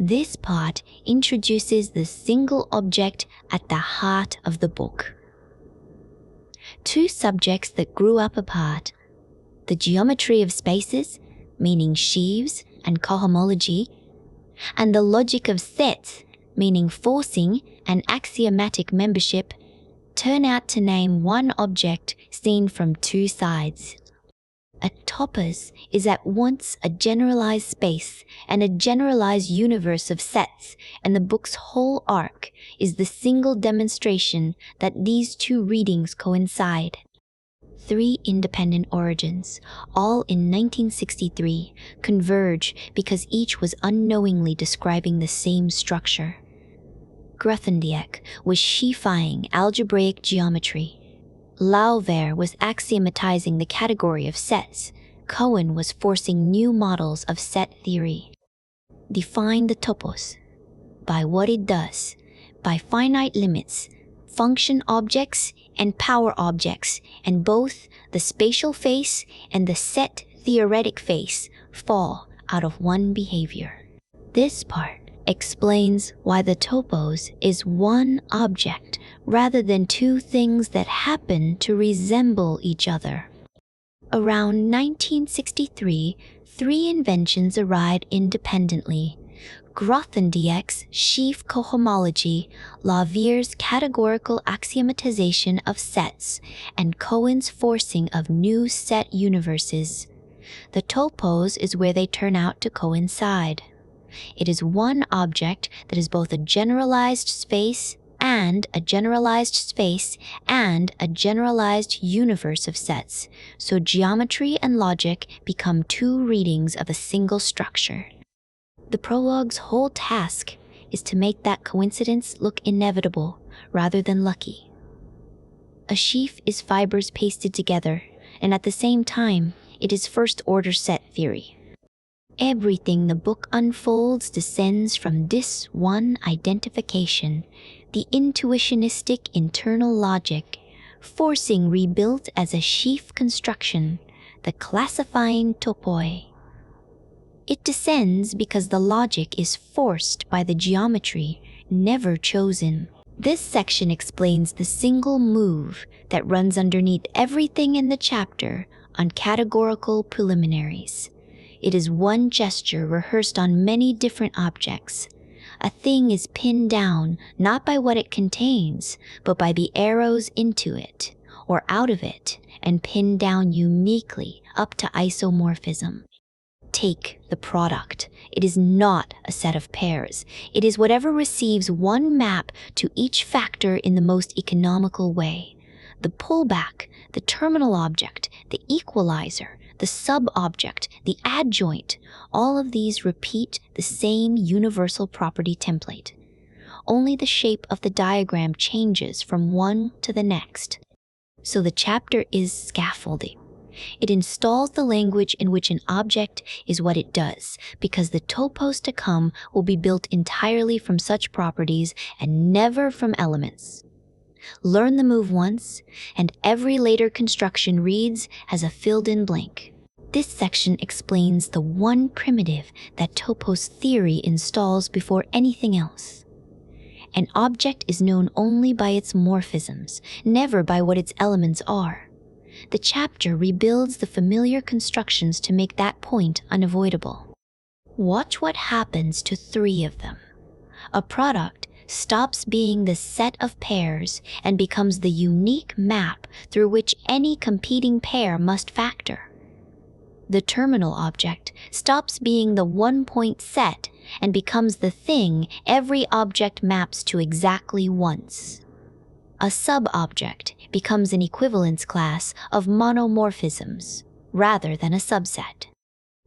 This part introduces the single object at the heart of the book. Two subjects that grew up apart, the geometry of spaces, meaning sheaves and cohomology, and the logic of sets, meaning forcing and axiomatic membership, turn out to name one object seen from two sides. A topos is at once a generalized space and a generalized universe of sets, and the book's whole arc is the single demonstration that these two readings coincide. Three independent origins, all in 1963, converge because each was unknowingly describing the same structure. Grothendieck was sheafying algebraic geometry. Lauver was axiomatizing the category of sets. Cohen was forcing new models of set theory. Define the topos by what it does, by finite limits, function objects, and power objects, and both the spatial face and the set theoretic face fall out of one behavior. This part explains why the topos is one object rather than two things that happen to resemble each other. Around 1963, three inventions arrived independently: Grothendieck's sheaf cohomology, Lauvier's categorical axiomatization of sets, and Cohen's forcing of new set universes. The topos is where they turn out to coincide. It is one object that is both a generalized space and a generalized universe of sets, so geometry and logic become two readings of a single structure. The prologue's whole task is to make that coincidence look inevitable rather than lucky. A sheaf is fibers pasted together, and at the same time, it is first-order set theory. Everything the book unfolds descends from this one identification, the intuitionistic internal logic, forcing rebuilt as a sheaf construction, the classifying topoi. It descends because the logic is forced by the geometry, never chosen. This section explains the single move that runs underneath everything in the chapter on categorical preliminaries. It is one gesture rehearsed on many different objects. A thing is pinned down not by what it contains, but by the arrows into it, or out of it, and pinned down uniquely up to isomorphism. Take the product. It is not a set of pairs. It is whatever receives one map to each factor in the most economical way. The pullback, the terminal object, the equalizer, the sub-object, the adjoint, all of these repeat the same universal property template. Only the shape of the diagram changes from one to the next. So the chapter is scaffolding. It installs the language in which an object is what it does, because the topos to come will be built entirely from such properties and never from elements. Learn the move once, and every later construction reads as a filled-in blank. This section explains the one primitive that topos theory installs before anything else. An object is known only by its morphisms, never by what its elements are. The chapter rebuilds the familiar constructions to make that point unavoidable. Watch what happens to three of them. A product stops being the set of pairs and becomes the unique map through which any competing pair must factor. The terminal object stops being the one-point set and becomes the thing every object maps to exactly once. A sub-object becomes an equivalence class of monomorphisms rather than a subset.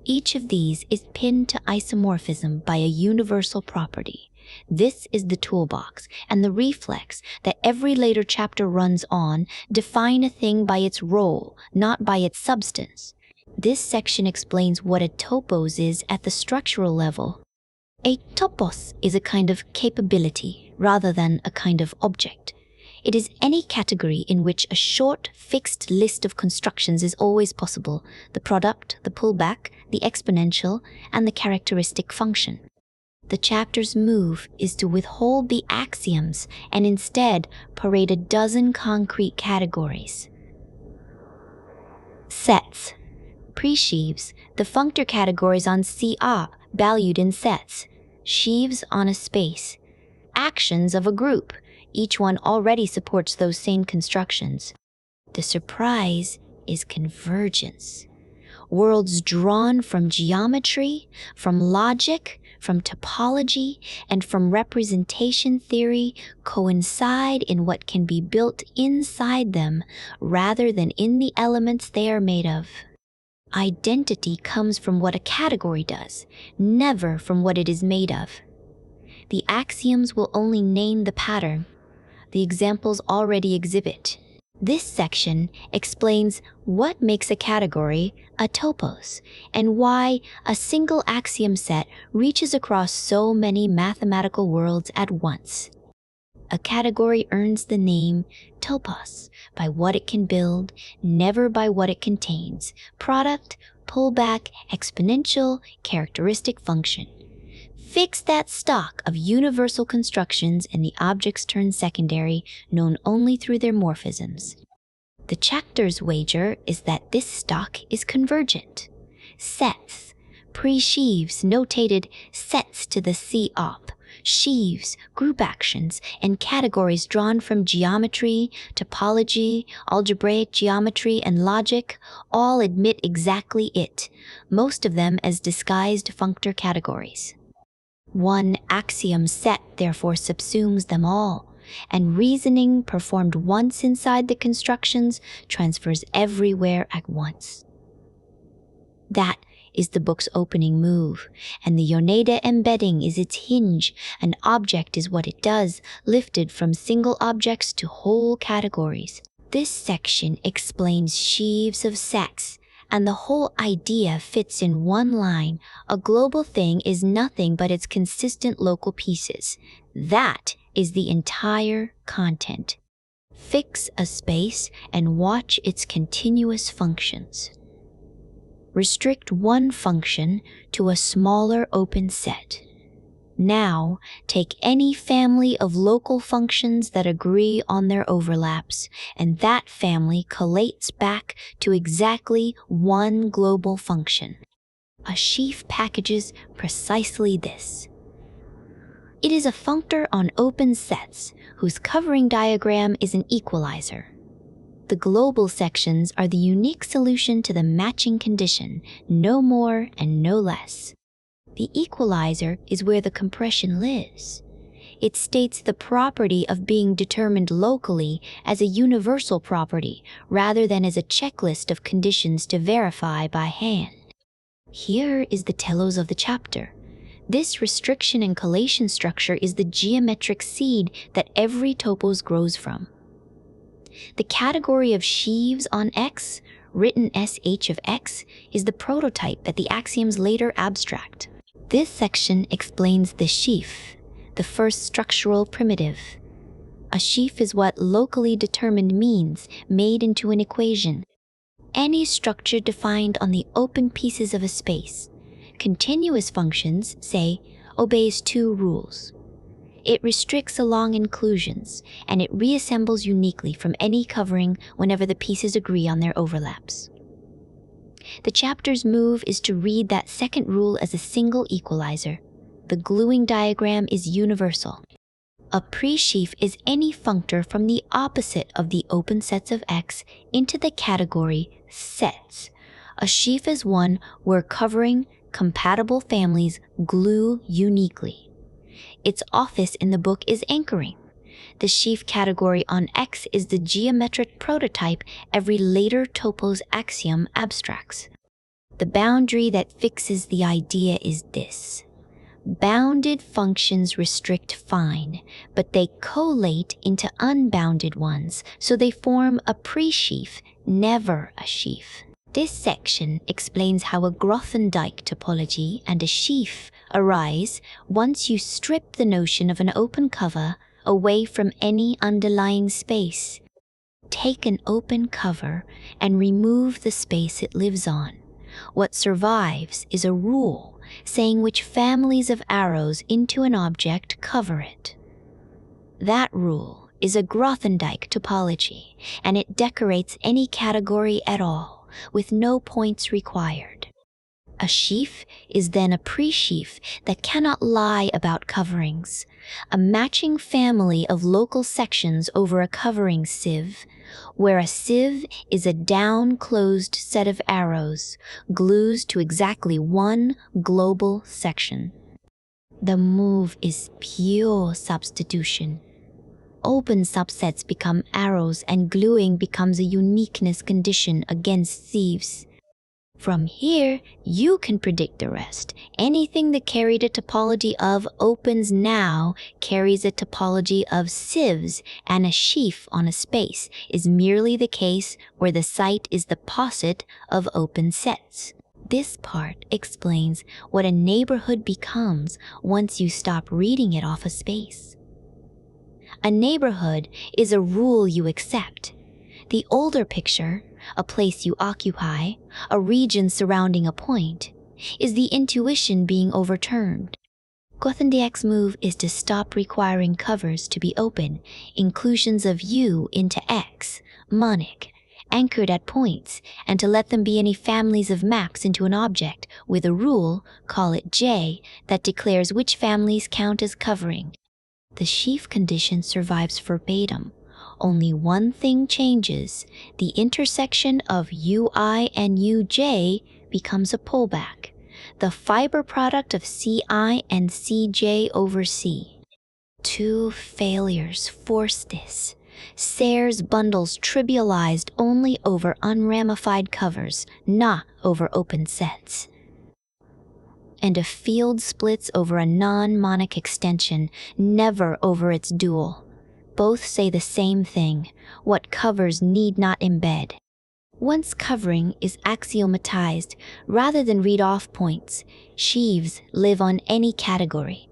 Each of these is pinned to isomorphism by a universal property. This is the toolbox, and the reflex that every later chapter runs on define a thing by its role, not by its substance. This section explains what a topos is at the structural level. A topos is a kind of capability rather than a kind of object. It is any category in which a short, fixed list of constructions is always possible: the product, the pullback, the exponential, and the characteristic function. The chapter's move is to withhold the axioms and instead parade a dozen concrete categories. Sets. Pre-sheaves, the functor categories on C-op, valued in sets. Sheaves on a space. Actions of a group, each one already supports those same constructions. The surprise is convergence. Worlds drawn from geometry, from logic, from topology, and from representation theory coincide in what can be built inside them rather than in the elements they are made of. Identity comes from what a category does, never from what it is made of. The axioms will only name the pattern. The examples already exhibit. This section explains what makes a category a topos and why a single axiom set reaches across so many mathematical worlds at once. A category earns the name topos by what it can build, never by what it contains. Product, pullback, exponential, characteristic function. Fix that stock of universal constructions and the objects turn secondary, known only through their morphisms. The chapter's wager is that this stock is convergent. Sets, pre-sheaves notated sets to the C-op, sheaves, group actions, and categories drawn from geometry, topology, algebraic geometry, and logic all admit exactly it, most of them as disguised functor categories. One axiom set therefore subsumes them all, and reasoning performed once inside the constructions transfers everywhere at once. That is the book's opening move, and the Yoneda embedding is its hinge. An object is what it does, lifted from single objects to whole categories. This section explains sheaves of sets, and the whole idea fits in one line. A global thing is nothing but its consistent local pieces. That is the entire content. Fix a space and watch its continuous functions. Restrict one function to a smaller open set. Now, take any family of local functions that agree on their overlaps, and that family collates back to exactly one global function. A sheaf packages precisely this. It is a functor on open sets whose covering diagram is an equalizer. The global sections are the unique solution to the matching condition, no more and no less. The equalizer is where the compression lives. It states the property of being determined locally as a universal property rather than as a checklist of conditions to verify by hand. Here is the telos of the chapter. This restriction and collation structure is the geometric seed that every topos grows from. The category of sheaves on X, written SH of X, is the prototype that the axioms later abstract. This section explains the sheaf, the first structural primitive. A sheaf is what locally determined means, made into an equation. Any structure defined on the open pieces of a space. Continuous functions, say, obeys two rules. It restricts along inclusions, and it reassembles uniquely from any covering whenever the pieces agree on their overlaps. The chapter's move is to read that second rule as a single equalizer. The gluing diagram is universal. A pre-sheaf is any functor from the opposite of the open sets of X into the category sets. A sheaf is one where covering compatible families glue uniquely. Its office in the book is anchoring. The sheaf category on X is the geometric prototype every later topos axiom abstracts. The boundary that fixes the idea is this. Bounded functions restrict fine, but they collate into unbounded ones, so they form a pre-sheaf, never a sheaf. This section explains how a Grothendieck topology and a sheaf arise once you strip the notion of an open cover away from any underlying space. Take an open cover and remove the space it lives on. What survives is a rule, saying which families of arrows into an object cover it. That rule is a Grothendieck topology, and it decorates any category at all, with no points required. A sheaf is then a pre-sheaf that cannot lie about coverings, a matching family of local sections over a covering sieve, where a sieve is a down-closed set of arrows, glues to exactly one global section. The move is pure substitution. Open subsets become arrows and gluing becomes a uniqueness condition against sieves. From here, you can predict the rest. Anything that carried a topology of opens now carries a topology of sieves, and a sheaf on a space is merely the case where the site is the poset of open sets. This part explains what a neighborhood becomes once you stop reading it off a space. A neighborhood is a rule you accept. The older picture, a place you occupy, a region surrounding a point, is the intuition being overturned. Grothendieck's move is to stop requiring covers to be open, inclusions of U into X, monic, anchored at points, and to let them be any families of maps into an object with a rule, call it J, that declares which families count as covering. The sheaf condition survives verbatim. Only one thing changes. The intersection of UI and UJ becomes a pullback, the fiber product of CI and CJ over C. Two failures force this. Sayre's bundles trivialized only over unramified covers, not over open sets. And a field splits over a non-monic extension, never over its dual. Both say the same thing: what covers need not embed. Once covering is axiomatized, rather than read-off points, sheaves live on any category.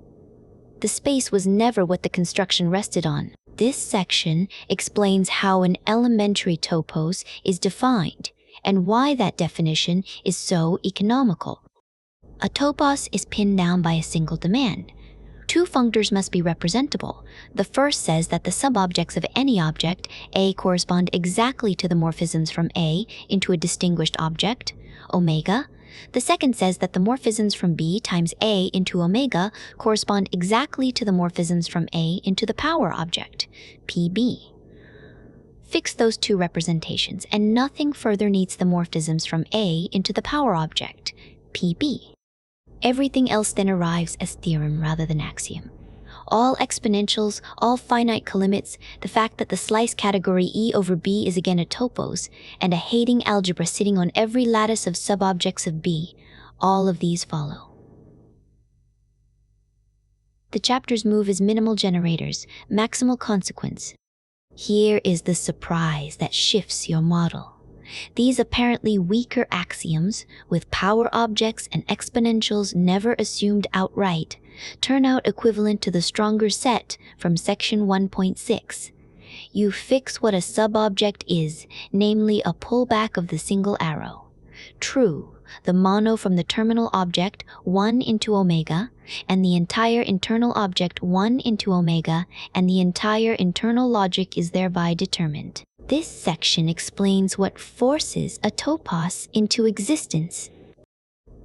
The space was never what the construction rested on. This section explains how an elementary topos is defined, and why that definition is so economical. A topos is pinned down by a single demand. Two functors must be representable. The first says that the subobjects of any object, A, correspond exactly to the morphisms from A into a distinguished object, omega. The second says that the morphisms from B times A into omega correspond exactly to the morphisms from A into the power object, PB. Fix those two representations, and nothing further needs the morphisms from A into the power object, PB. Everything else then arrives as theorem rather than axiom. All exponentials, all finite colimits, the fact that the slice category E over B is again a topos, and a Hating algebra sitting on every lattice of subobjects of B, all of these follow. The chapters move as minimal generators, maximal consequence. Here is the surprise that shifts your model. These apparently weaker axioms, with power objects and exponentials never assumed outright, turn out equivalent to the stronger set from section 1.6. You fix what a subobject is, namely a pullback of the single arrow. True, the mono from the terminal object 1 into omega, and the entire internal object 1 into omega, and the entire internal logic is thereby determined. This section explains what forces a topos into existence.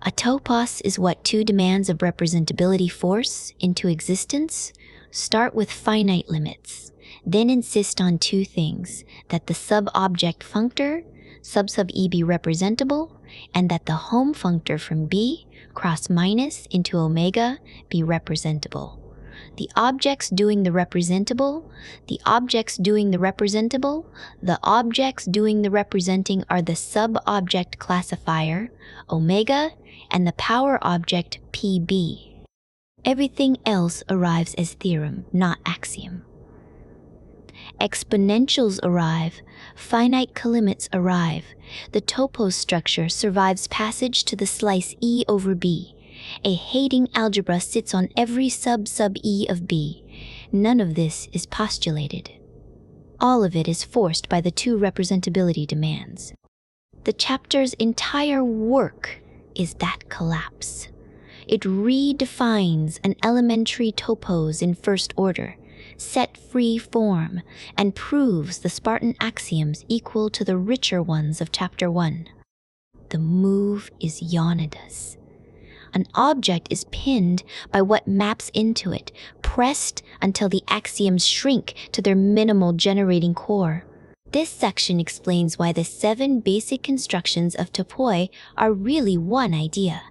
A topos is what two demands of representability force into existence. Start with finite limits, then insist on two things: that the sub-object functor, sub E be representable, and that the home functor from B, cross minus into omega, be representable. The objects doing the representable, the objects doing the representable, the objects doing the representing are the sub-object classifier, omega, and the power object, PB. Everything else arrives as theorem, not axiom. Exponentials arrive, finite colimits arrive. The topos structure survives passage to the slice E over B. A Hating algebra sits on every sub-E of B. None of this is postulated. All of it is forced by the two representability demands. The chapter's entire work is that collapse. It redefines an elementary topos in first order, set-free form, and proves the Spartan axioms equal to the richer ones of Chapter 1. The move is Yonidas. An object is pinned by what maps into it, pressed until the axioms shrink to their minimal generating core. This section explains why the 7 basic constructions of topoi are really one idea.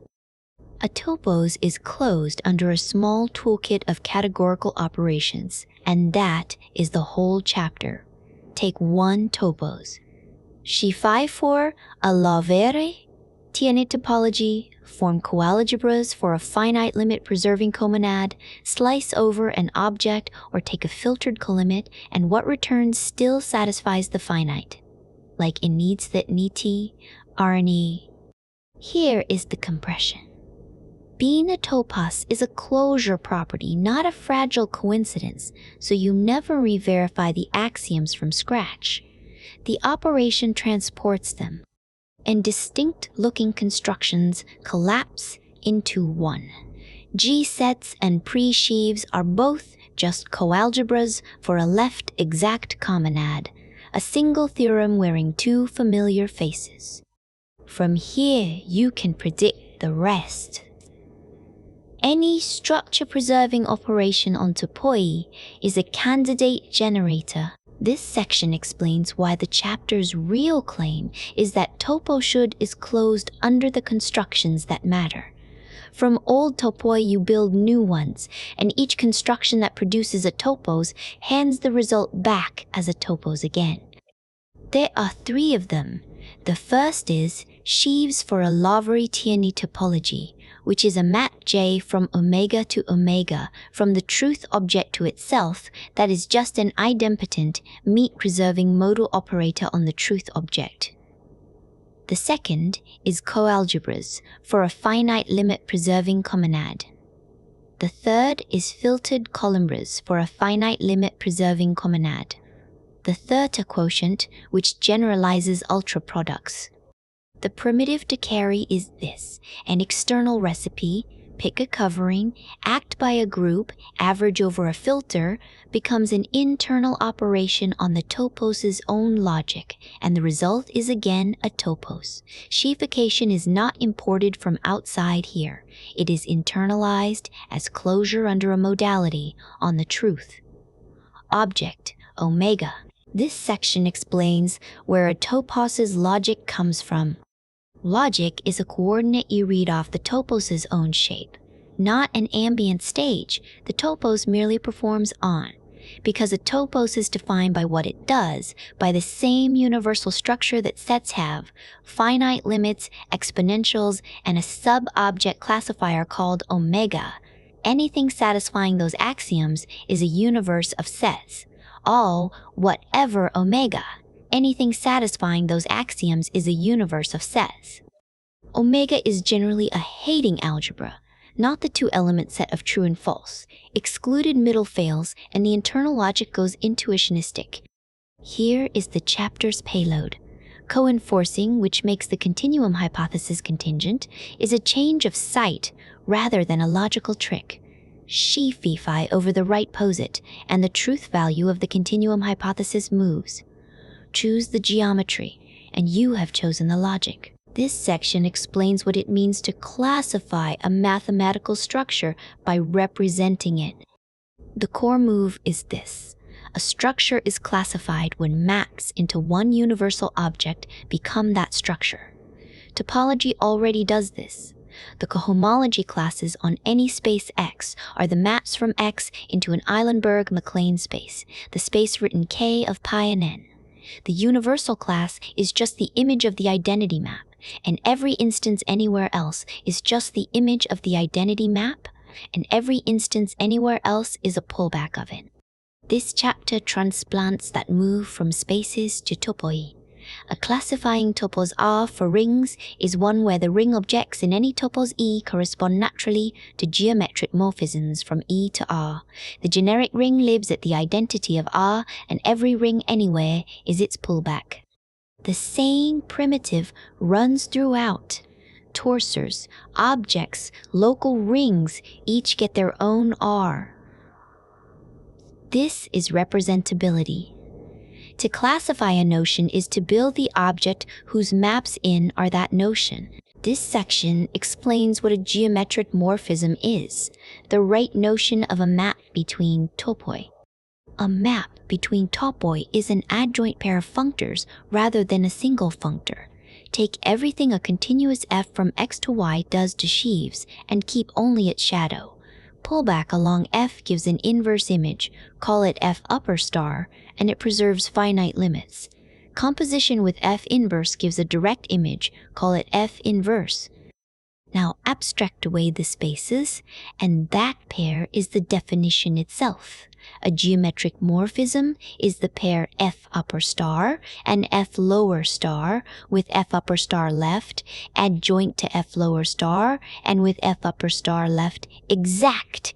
A topos is closed under a small toolkit of categorical operations, and that is the whole chapter. Take 1 topos. Sheaves for a lavere, tiene topology, form coalgebras for a finite limit preserving comonad, slice over an object or take a filtered colimit, and what returns still satisfies the finite, like in needs that niti, RNE. Here is the compression. Being a topos is a closure property, not a fragile coincidence, so you never re-verify the axioms from scratch. The operation transports them, and distinct-looking constructions collapse into one. G-sets and pre-sheaves are both just coalgebras for a left exact comonad, a single theorem wearing 2 familiar faces. From here, you can predict the rest. Any structure-preserving operation on topoi is a candidate generator. This section explains why the chapter's real claim is that topo-should is closed under the constructions that matter. From old topoi you build new ones, and each construction that produces a topos hands the result back as a topos again. There are 3 of them. The first is Sheaves for a Lowry-Tierney topology, which is a map J from omega to omega from the truth object to itself that is just an idempotent, meat-preserving modal operator on the truth object. The second is coalgebras for a finite limit-preserving comonad. The third is filtered columbras for a finite limit-preserving comonad. The third quotient, which generalizes ultraproducts. The primitive to carry is this: an external recipe, pick a covering, act by a group, average over a filter, becomes an internal operation on the topos's own logic, and the result is again a topos. Sheavification is not imported from outside here. It is internalized as closure under a modality on the truth. Object, omega. This section explains where a topos's logic comes from. Logic is a coordinate you read off the topos's own shape, not an ambient stage. The topos merely performs on, because a topos is defined by what it does, by the same universal structure that sets have, finite limits, exponentials, and a sub-object classifier called omega. Anything satisfying those axioms is a universe of sets. All, whatever omega. Anything satisfying those axioms is a universe of sets. Omega is generally a hating algebra, not the 2-element set of true and false. Excluded middle fails, and the internal logic goes intuitionistic. Here is the chapter's payload. Co-enforcing, which makes the continuum hypothesis contingent, is a change of sight rather than a logical trick. Sheafify over the right posit, and the truth value of the continuum hypothesis moves. Choose the geometry, and you have chosen the logic. This section explains what it means to classify a mathematical structure by representing it. The core move is this. A structure is classified when maps into one universal object become that structure. Topology already does this. The cohomology classes on any space X are the maps from X into an Eilenberg-MacLane space, the space written K of pi and n. The universal class is just the image of the identity map, and every instance anywhere else is just the image of the identity map, and every instance anywhere else is a pullback of it. This chapter transplants that move from spaces to topoi. A classifying topos R for rings is one where the ring objects in any topos E correspond naturally to geometric morphisms from E to R. The generic ring lives at the identity of R, and every ring anywhere is its pullback. The same primitive runs throughout. torsors, objects, local rings each get their own R. This is representability. To classify a notion is to build the object whose maps in are that notion. This section explains what a geometric morphism is, the right notion of a map between topoi. A map between topoi is an adjoint pair of functors rather than a single functor. Take everything a continuous f from x to y does to Sheaves and keep only its shadow. Pull back along f gives an inverse image, call it f upper star, and it preserves finite limits. Composition with f inverse gives a direct image, call it f inverse. Now abstract away the spaces, and that pair is the definition itself. A geometric morphism is the pair f upper star and f lower star, with f upper star left, adjoint to f lower star, and with f upper star left, exact.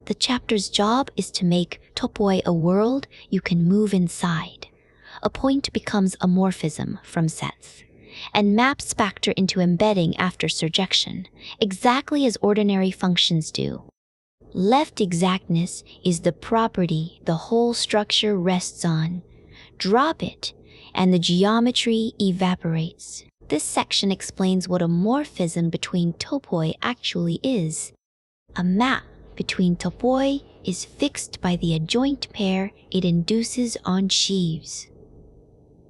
The chapter's job is to make topoi a world you can move inside. A point becomes a morphism from sets, and maps factor into embedding after surjection, exactly as ordinary functions do. Left exactness is the property the whole structure rests on. Drop it, and the geometry evaporates. This section explains what a morphism between topoi actually is. A map between topoi is fixed by the adjoint pair it induces on Sheaves.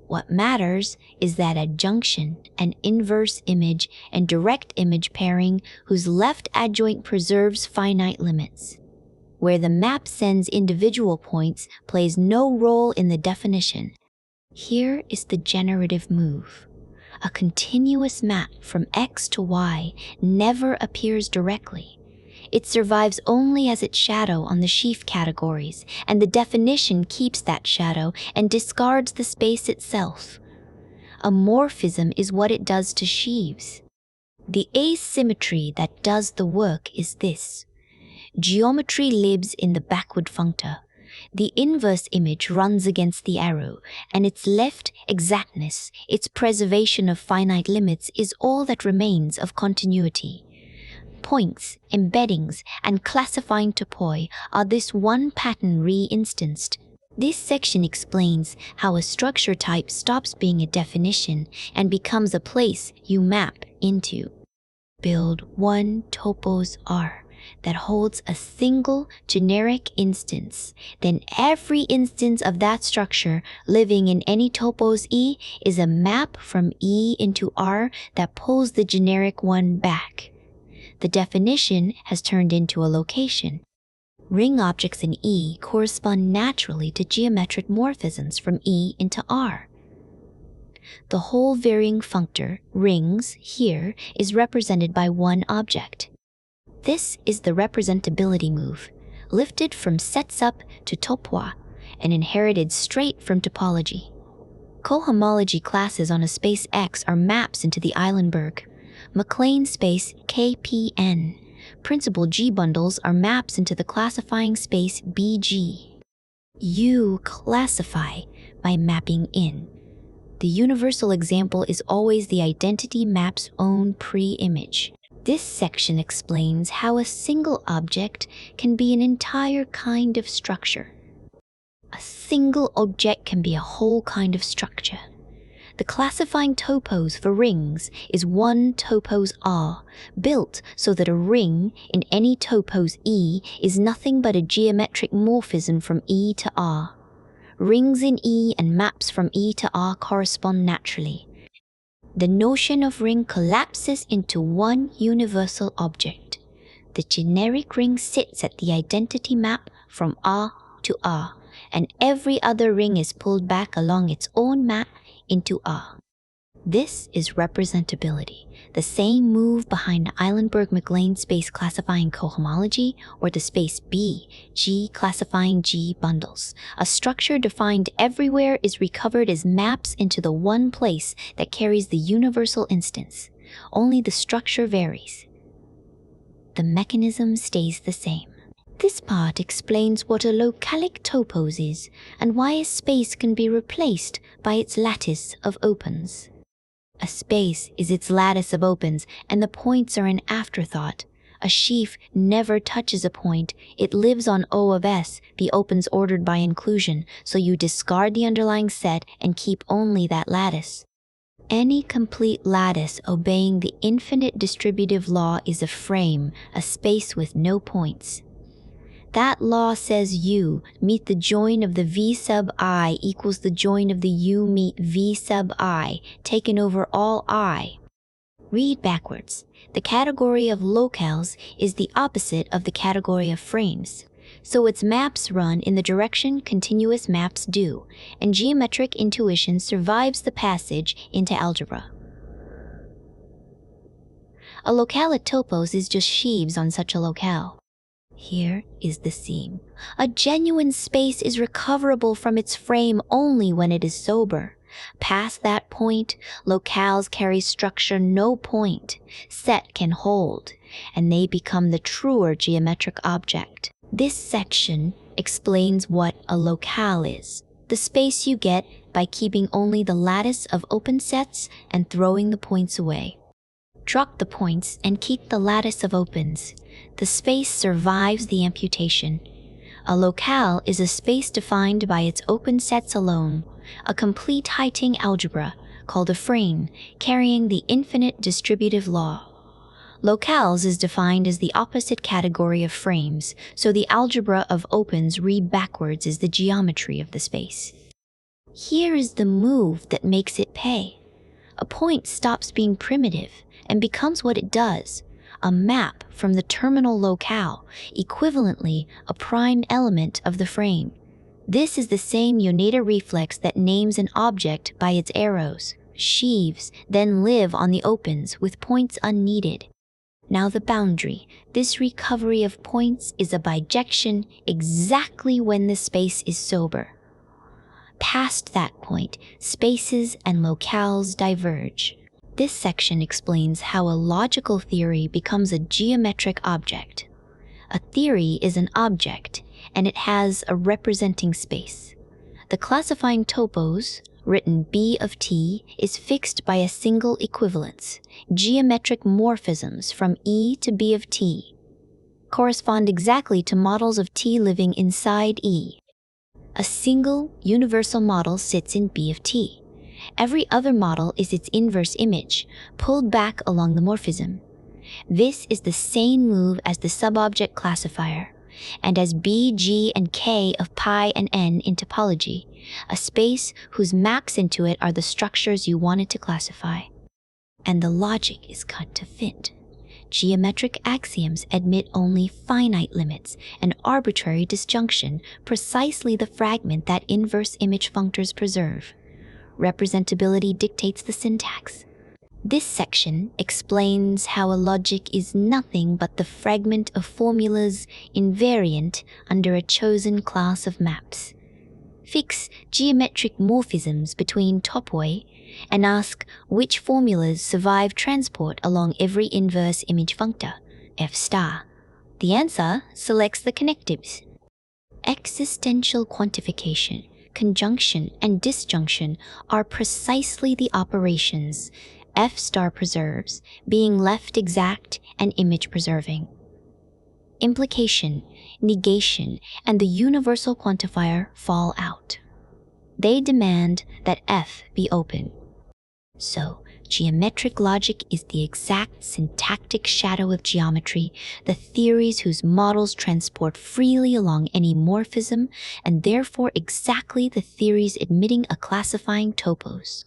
What matters is that adjunction, an inverse image, and direct image pairing whose left adjoint preserves finite limits. Where the map sends individual points plays no role in the definition. Here is the generative move. A continuous map from x to y never appears directly. It survives only as its shadow on the sheaf categories, and the definition keeps that shadow and discards the space itself. A morphism is what it does to Sheaves. The asymmetry that does the work is this. Geometry lives in the backward functor. The inverse image runs against the arrow, and its left exactness, its preservation of finite limits, is all that remains of continuity. Points, embeddings, and classifying topoi are this one pattern re-instanced. This section explains how a structure type stops being a definition and becomes a place you map into. Build one topos R that holds a single generic instance. Then every instance of that structure living in any topos E is a map from E into R that pulls the generic one back. The definition has turned into a location. Ring objects in E correspond naturally to geometric morphisms from E into R. The whole varying functor, rings, here, is represented by one object. This is the representability move, lifted from sets up to topoi, and inherited straight from topology. Cohomology classes on a space X are maps into the Eilenberg. McLean space KPN. Principal G bundles are maps into the classifying space BG. You classify by mapping in. The universal example is always the identity map's own pre-image. This section explains how a single object can be an entire kind of structure. A single object can be a whole kind of structure. The classifying topos for rings is one topos R, built so that a ring in any topos E is nothing but a geometric morphism from E to R. Rings in E and maps from E to R correspond naturally. The notion of ring collapses into one universal object. The generic ring sits at the identity map from R to R, and every other ring is pulled back along its own map into R. This is representability, the same move behind the Eilenberg-McLean space classifying cohomology or the space B, G classifying G bundles. A structure defined everywhere is recovered as maps into the one place that carries the universal instance. Only the structure varies. The mechanism stays the same. This part explains what a localic topos is and why a space can be replaced by its lattice of opens. A space is its lattice of opens, and the points are an afterthought. A sheaf never touches a point. It lives on O of S, the opens ordered by inclusion, so you discard the underlying set and keep only that lattice. Any complete lattice obeying the infinite distributive law is a frame, a space with no points. That law says U meet the join of the V sub I equals the join of the U meet V sub I, taken over all I. Read backwards. The category of locales is the opposite of the category of frames. So its maps run in the direction continuous maps do, and geometric intuition survives the passage into algebra. A locale at Topos is just sheaves on such a locale. Here is the seam. A genuine space is recoverable from its frame only when it is sober. Past that point, locales carry structure no point. Set can hold, and they become the truer geometric object. This section explains what a locale is. The space you get by keeping only the lattice of open sets and throwing the points away. Drop the points and keep the lattice of opens. The space survives the amputation. A locale is a space defined by its open sets alone, a complete Heiting algebra, called a frame, carrying the infinite distributive law. Locales is defined as the opposite category of frames, so the algebra of opens read backwards as the geometry of the space. Here is the move that makes it pay. A point stops being primitive and becomes what it does, a map from the terminal locale, equivalently a prime element of the frame. This is the same Yoneda reflex that names an object by its arrows. Sheaves then live on the opens with points unneeded. Now the boundary. This recovery of points is a bijection exactly when the space is sober. Past that point, spaces and locales diverge. This section explains how a logical theory becomes a geometric object. A theory is an object, and it has a representing space. The classifying topos, written B of T, is fixed by a single equivalence. Geometric morphisms from E to B of T correspond exactly to models of T living inside E. A single universal model sits in B of T. Every other model is its inverse image, pulled back along the morphism. This is the same move as the subobject classifier, and as B, G, and K of pi and n in topology, a space whose maps into it are the structures you want it to classify. And the logic is cut to fit. Geometric axioms admit only finite limits, an arbitrary disjunction, precisely the fragment that inverse image functors preserve. Representability dictates the syntax. This section explains how a logic is nothing but the fragment of formulas invariant under a chosen class of maps. Fix geometric morphisms between topoi and ask which formulas survive transport along every inverse image functor, F star. The answer selects the connectives. Existential quantification, conjunction, and disjunction are precisely the operations F star preserves, being left exact and image preserving. Implication, negation, and the universal quantifier fall out. They demand that F be open. So, geometric logic is the exact syntactic shadow of geometry, the theories whose models transport freely along any morphism, and therefore exactly the theories admitting a classifying topos.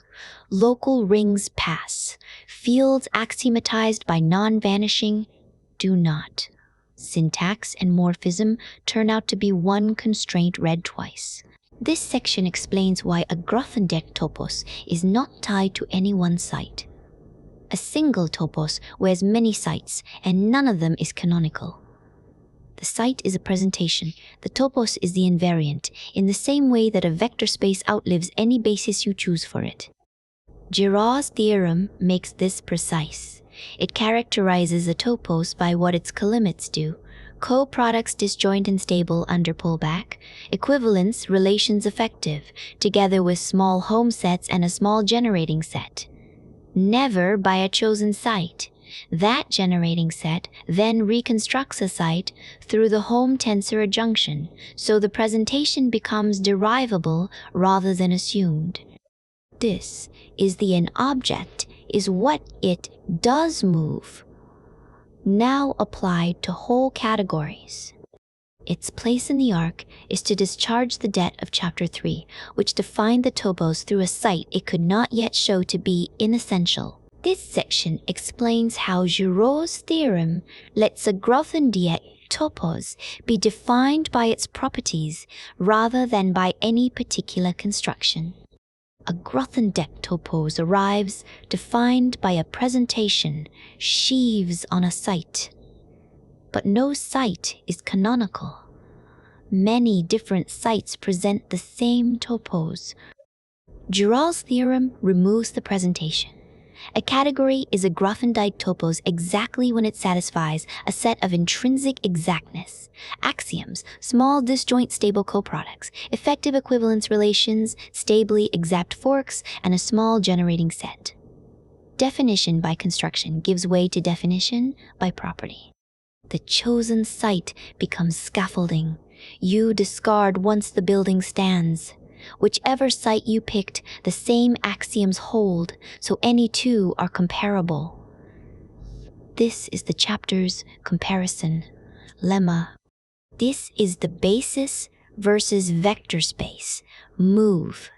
Local rings pass. Fields axiomatized by non-vanishing do not. Syntax and morphism turn out to be one constraint read twice. This section explains why a Grothendieck topos is not tied to any one site. A single topos wears many sites, and none of them is canonical. The site is a presentation, the topos is the invariant, in the same way that a vector space outlives any basis you choose for it. Giraud's theorem makes this precise. It characterizes a topos by what its colimits do: co-products disjoint and stable under pullback, equivalence relations effective, together with small home sets and a small generating set. never by a chosen site. That generating set then reconstructs a site through the home tensor adjunction, so the presentation becomes derivable rather than assumed. This is the an object is what it does move, now applied to whole categories. Its place in the arc is to discharge the debt of Chapter 3, which defined the topos through a site it could not yet show to be inessential. This section explains how Giraud's theorem lets a Grothendieck topos be defined by its properties rather than by any particular construction. A Grothendieck topos arrives defined by a presentation, sheaves on a site. But no site is canonical. Many different sites present the same topos. Giraud's theorem removes the presentation. A category is a Grothendieck topos exactly when it satisfies a set of intrinsic exactness, axioms, small disjoint stable coproducts, effective equivalence relations, stably exact forks, and a small generating set. Definition by construction gives way to definition by property. The chosen site becomes scaffolding. You discard once the building stands. Whichever site you picked, the same axioms hold, so any two are comparable. This is the chapter's comparison lemma. This is the basis versus vector space, move.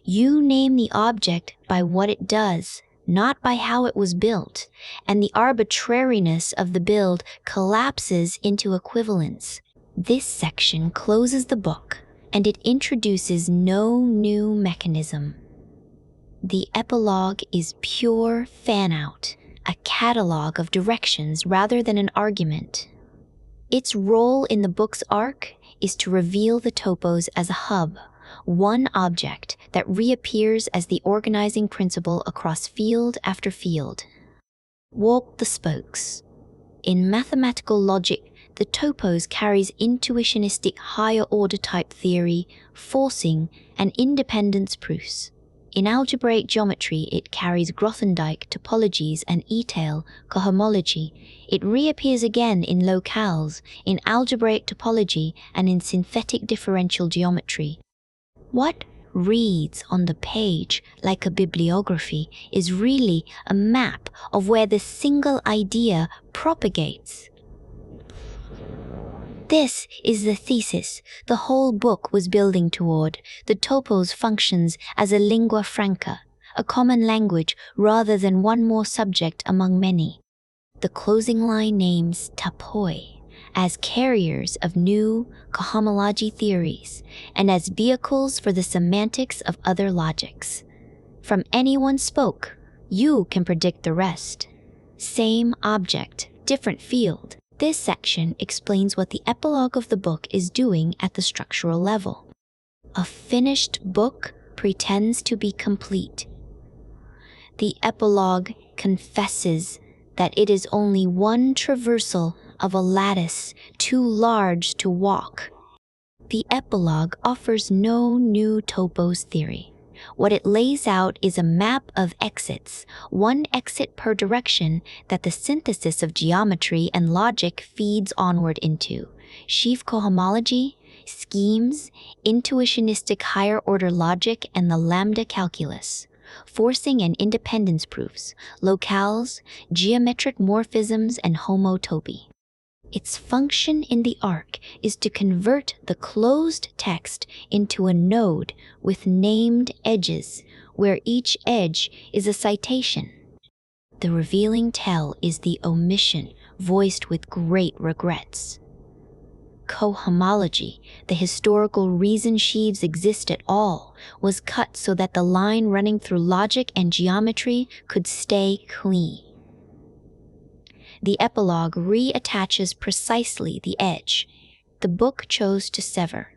You name the object by what it does, not by how it was built, and the arbitrariness of the build collapses into equivalence. This section closes the book, and it introduces no new mechanism. The epilogue is pure fan-out, a catalog of directions rather than an argument. Its role in the book's arc is to reveal the topos as a hub, one object that reappears as the organizing principle across field after field. Walk the spokes. In mathematical logic, the topos carries intuitionistic higher-order type theory, forcing, and independence proofs. In algebraic geometry, it carries Grothendieck topologies and Étale cohomology. It reappears again in locales, in algebraic topology, and in synthetic differential geometry. What reads on the page like a bibliography is really a map of where the single idea propagates. This is the thesis the whole book was building toward. The topos functions as a lingua franca, a common language rather than one more subject among many. The closing line names topoi as carriers of new cohomology theories and as vehicles for the semantics of other logics. From anyone spoke, you can predict the rest. Same object, different field. This section explains what the epilogue of the book is doing at the structural level. A finished book pretends to be complete. The epilogue confesses that it is only one traversal of a lattice too large to walk. The epilogue offers no new topos theory. What it lays out is a map of exits, one exit per direction that the synthesis of geometry and logic feeds onward into. Sheaf cohomology, schemes, intuitionistic higher-order logic, and the lambda calculus. Forcing and independence proofs, locales, geometric morphisms, and homotopy. Its function in the arc is to convert the closed text into a node with named edges, where each edge is a citation. The revealing tell is the omission, voiced with great regrets. Cohomology, the historical reason sheaves exist at all, was cut so that the line running through logic and geometry could stay clean. The epilogue reattaches precisely the edge the book chose to sever.